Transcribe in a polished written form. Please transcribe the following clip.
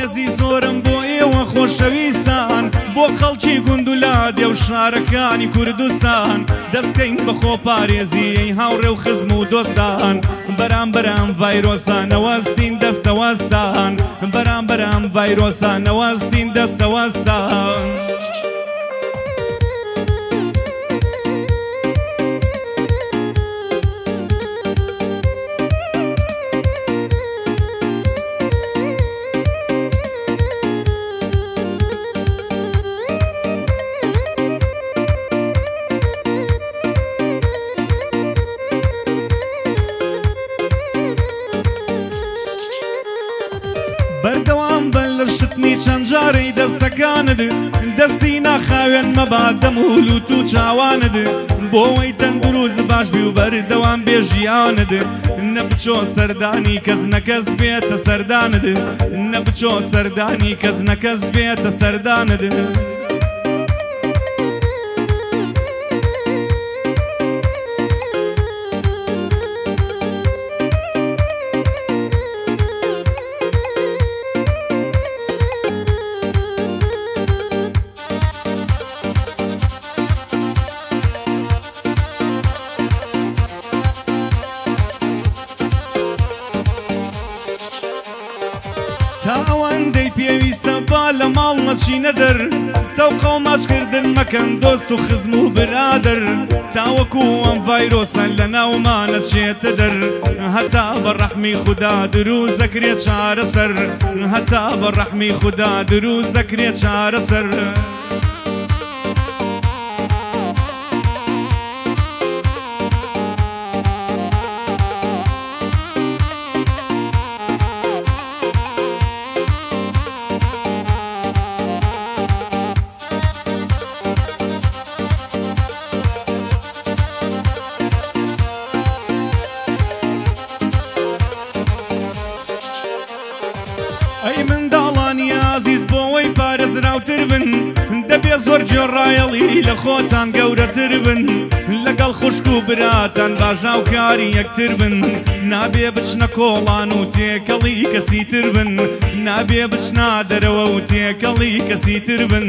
هەزی زۆرم بۆ ئێوە خۆشەویستان بۆ خەڵکی گوندولادێ و شارەکانی کوردستان دەستکەین بە خۆپارێزی ئەی هاوڕێ و خزم و دۆستان بەرامبەرام ڤایرۆسان نەوەستین دەستەوەستان بەرامبەرام ڤایرۆسان نەوەستین دەستەوەستان بەردەوام بن لە شتنی چەند جارەی دەستەکانت دەستی ناخاوێن مەبات دەمولوت و چاوانت بۆەوەی تەندروست باش بی و بەردەوام بێژیانت نەبچۆ سەردانی کەس نەکەس بێتە سەردانت نەبچۆ سەردانی کەس نەکەس بێتە سەردانت تا ئەوەندەی پێویستە با لە ماڵ نەچینە دەر تەوقە و ماچکردن مەکەن دۆست و خزم و برادەر تاوەکو ئەم ڤایرۆسان لە ناومانە چێتە دەر هەتا بە ڕەحمی خودا دروست دەکرێت چارەسەر هەتا بە ڕەحمی خودا دروست دەکرێت چارەسەر ئەی منداڵانی ئازیز بۆەوەی پارێزراوتر بن دەبێ زۆر جێڕایەڵی لە خۆتان گەورەتر بن لەگەڵ خوشک و براتان باژاوکاری یەکتر بن نابێ بچنە کۆڵان و تێکەڵی کەسی تر بن نابێ بچنا دەرەوە و تێکەڵی کەسی تر بن